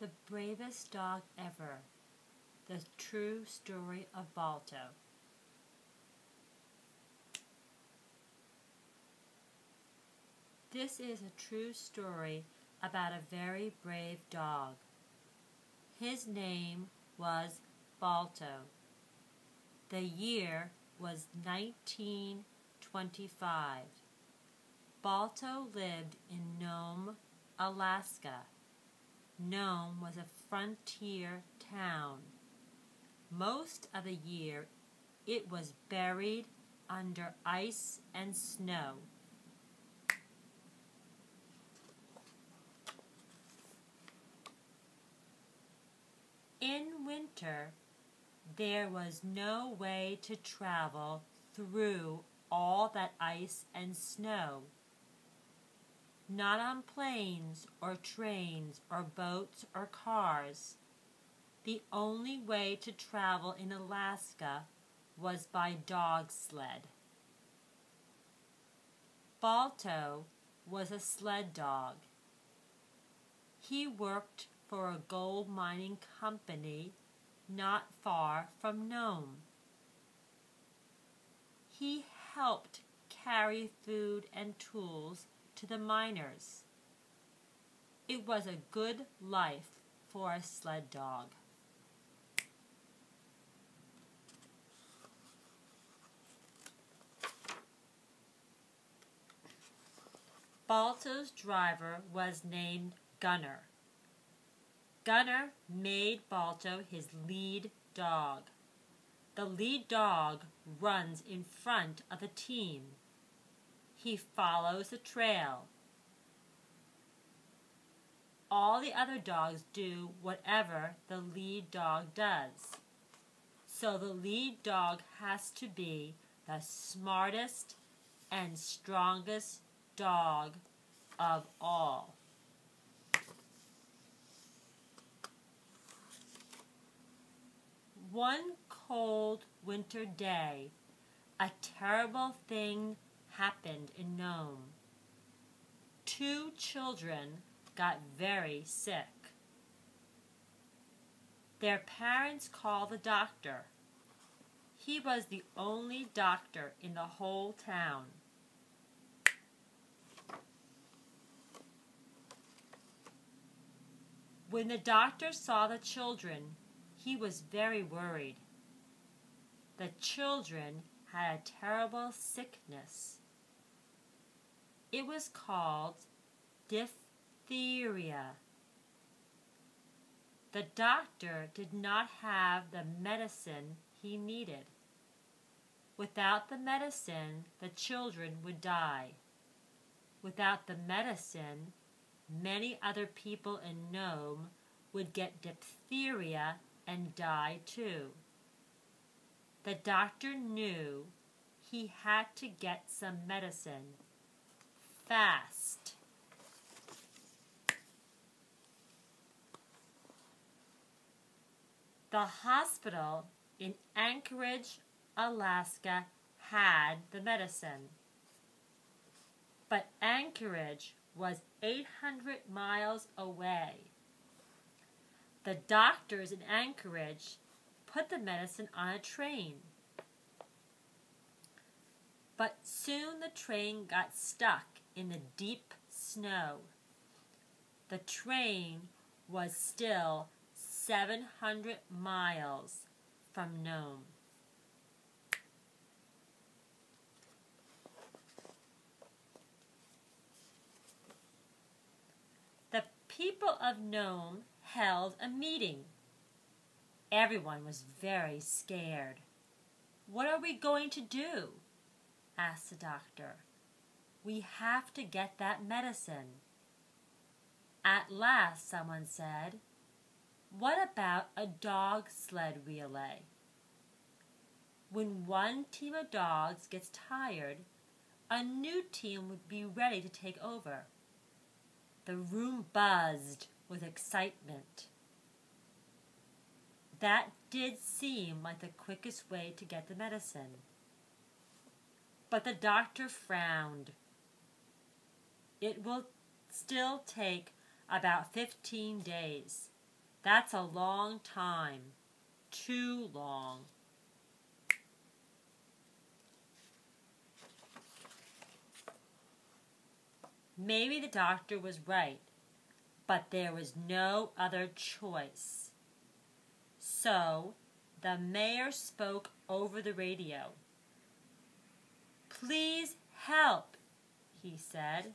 The bravest dog ever. The true story of Balto. This is a true story about a very brave dog. His name was Balto. The year was 1925. Balto lived in Nome, Alaska. Nome was a frontier town. Most of the year it was buried under ice and snow. In winter, there was no way to travel through all that ice and snow. Not on planes or trains or boats or cars. The only way to travel in Alaska was by dog sled. Balto was a sled dog. He worked for a gold mining company not far from Nome. He helped carry food and tools to the miners. It was a good life for a sled dog. Balto's driver was named Gunner. Gunner made Balto his lead dog. The lead dog runs in front of the team. He follows the trail. All the other dogs do whatever the lead dog does. So the lead dog has to be the smartest and strongest dog of all. One cold winter day, a terrible thing happened in Nome. 2 children got very sick. Their parents called the doctor. He was the only doctor in the whole town. When the doctor saw the children, he was very worried. The children had a terrible sickness. It was called diphtheria. The doctor did not have the medicine he needed. Without the medicine, the children would die. Without the medicine, many other people in Nome would get diphtheria and die too. The doctor knew he had to get some medicine fast. The hospital in Anchorage, Alaska had the medicine. But Anchorage was 800 miles away. The doctors in Anchorage put the medicine on a train. But soon the train got stuck in the deep snow. The train was still 700 miles from Nome. The people of Nome held a meeting. Everyone was very scared. "What are we going to do?" asked the doctor. "We have to get that medicine." At last someone said, "What about a dog sled relay? When one team of dogs gets tired, a new team would be ready to take over." The room buzzed with excitement. That did seem like the quickest way to get the medicine. But the doctor frowned. "It will still take about 15 days. That's a long time. Too long. Maybe the doctor was right, but there was no other choice. So, the mayor spoke over the radio. "Please help," he said.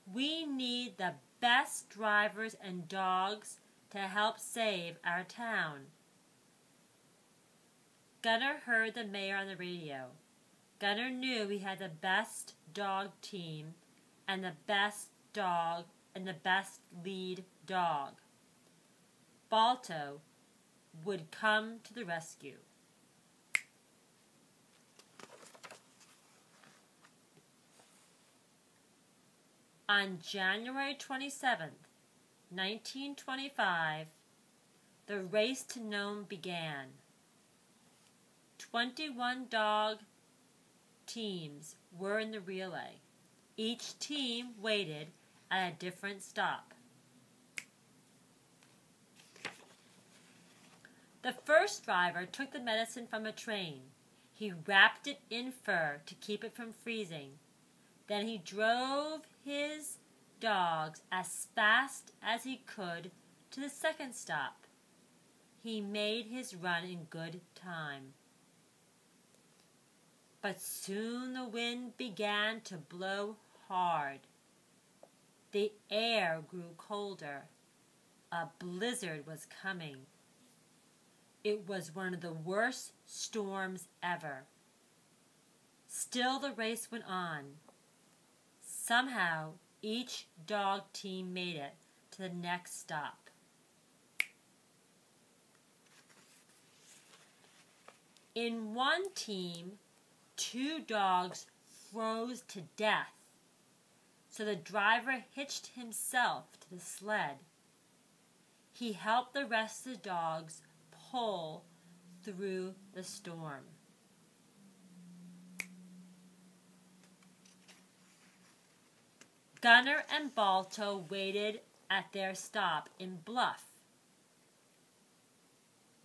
"We need the best drivers and dogs to help save our town." Gunnar heard the mayor on the radio. Gunnar knew he had the best dog team and the best dog and the best lead dog. Balto would come to the rescue. On January 27th, 1925, the race to Nome began. 21 dog teams were in the relay. Each team waited at a different stop. The first driver took the medicine from a train. He wrapped it in fur to keep it from freezing. Then he drove his dogs as fast as he could to the second stop. He made his run in good time. But soon the wind began to blow hard. The air grew colder. A blizzard was coming. It was one of the worst storms ever. Still the race went on. Somehow, each dog team made it to the next stop. In one team, 2 dogs froze to death, so the driver hitched himself to the sled. He helped the rest of the dogs pull through the storm. Gunnar and Balto waited at their stop in Bluff.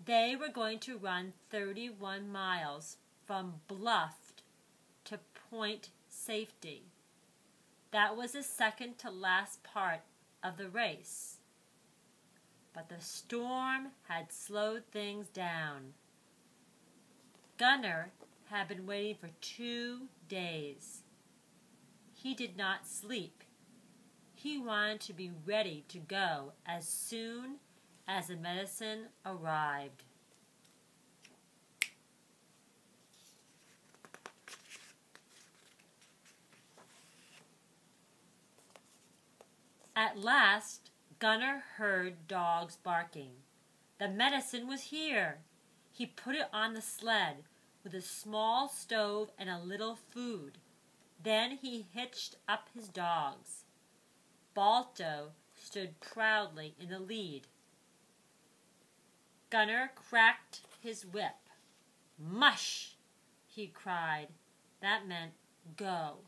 They were going to run 31 miles from Bluff to Point Safety. That was the second to last part of the race. But the storm had slowed things down. Gunnar had been waiting for 2 days. He did not sleep. He wanted to be ready to go as soon as the medicine arrived. At last, Gunnar heard dogs barking. The medicine was here. He put it on the sled with a small stove and a little food. Then he hitched up his dogs. Balto stood proudly in the lead. Gunnar cracked his whip. "Mush!" he cried. That meant go.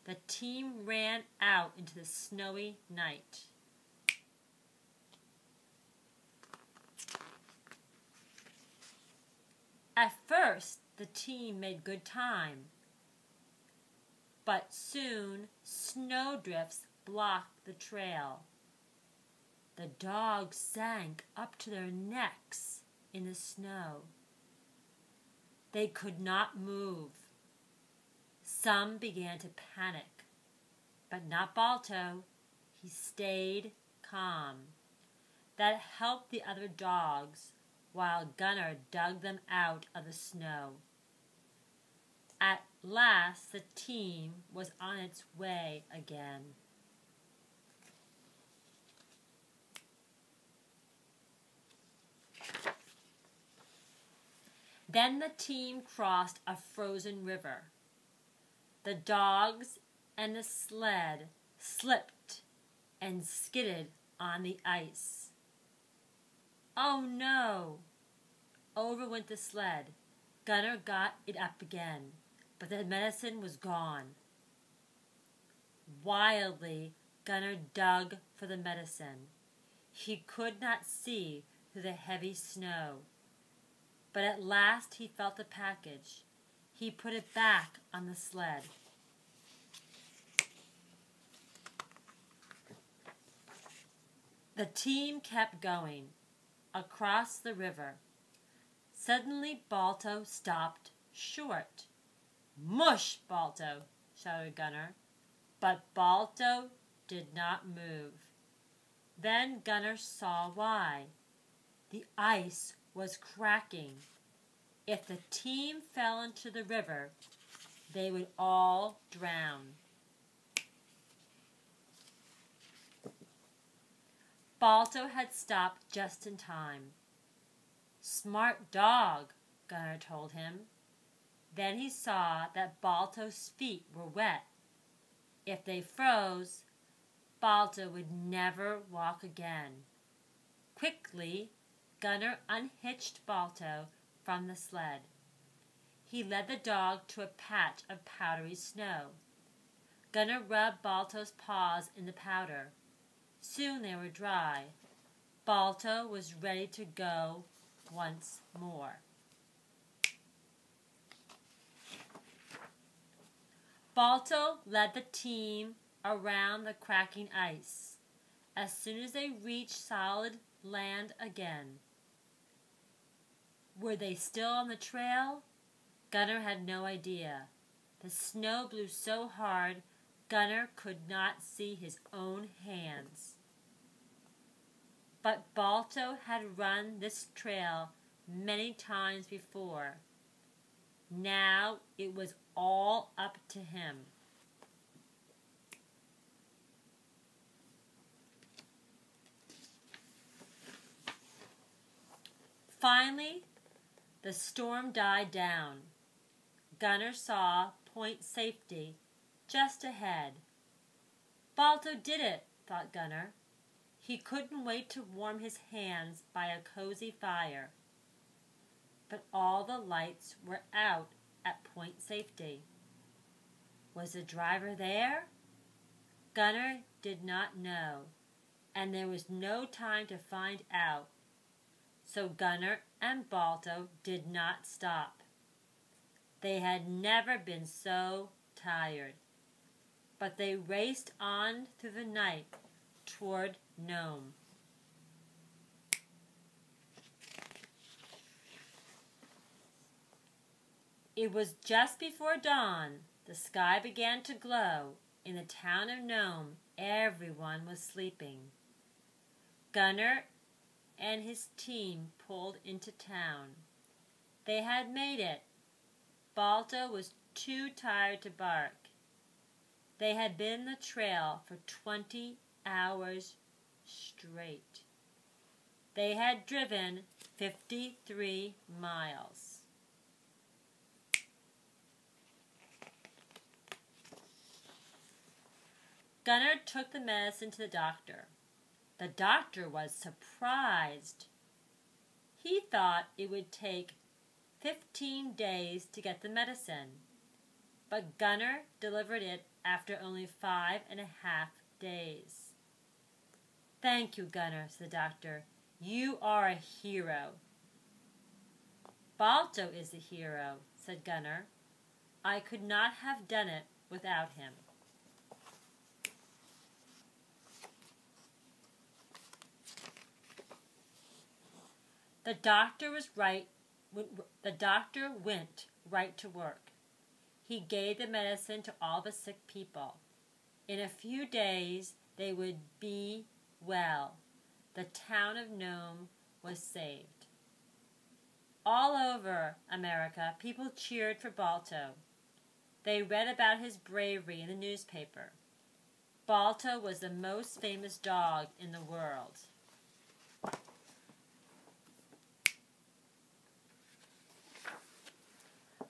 The team ran out into the snowy night. At first, the team made good time, but soon snowdrifts blocked the trail. The dogs sank up to their necks in the snow. They could not move. Some began to panic, but not Balto. He stayed calm. That helped the other dogs while Gunnar dug them out of the snow. At last, the team was on its way again. Then the team crossed a frozen river. The dogs and the sled slipped and skidded on the ice. Oh no! Over went the sled. Gunnar got it up again, but the medicine was gone. Wildly, Gunnar dug for the medicine. He could not see through the heavy snow. But at last he felt the package. He put it back on the sled. The team kept going across the river. Suddenly Balto stopped short. "Mush, Balto!" shouted Gunner. But Balto did not move. Then Gunner saw why. The ice was cracking. If the team fell into the river, they would all drown. Balto had stopped just in time. "Smart dog," Gunner told him. Then he saw that Balto's feet were wet. If they froze, Balto would never walk again. Quickly, Gunner unhitched Balto from the sled. He led the dog to a patch of powdery snow. Gunner rubbed Balto's paws in the powder. Soon they were dry. Balto was ready to go once more. Balto led the team around the cracking ice. As soon as they reached solid land again. Were they still on the trail? Gunner had no idea. The snow blew so hard, Gunner could not see his own hands. But Balto had run this trail many times before. Now it was all up to him. Finally, the storm died down. Gunner saw Point Safety just ahead. Balto did it, thought Gunner. He couldn't wait to warm his hands by a cozy fire. But all the lights were out at Point Safety. Was the driver there? Gunner did not know, and there was no time to find out. So Gunner and Balto did not stop. They had never been so tired. But they raced on through the night toward Nome. It was just before dawn. The sky began to glow. In the town of Nome, everyone was sleeping. Gunner and his team pulled into town. They had made it. Balto was too tired to bark. They had been on the trail for 20 hours straight. They had driven 53 miles. Gunner took the medicine to the doctor. The doctor was surprised. He thought it would take 15 days to get the medicine, but Gunner delivered it after only 5.5 days. "Thank you, Gunner," said the doctor. "You are a hero." "Balto is a hero," said Gunner. "I could not have done it without him." The doctor went right to work. He gave the medicine to all the sick people. In a few days, they would be well. The town of Nome was saved. All over America, people cheered for Balto. They read about his bravery in the newspaper. Balto was the most famous dog in the world.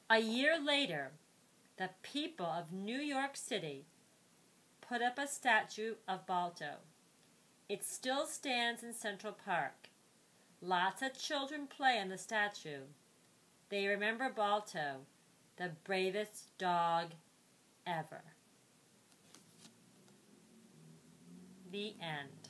A year later, the people of New York City put up a statue of Balto. It still stands in Central Park. Lots of children play on the statue. They remember Balto, the bravest dog ever. The end.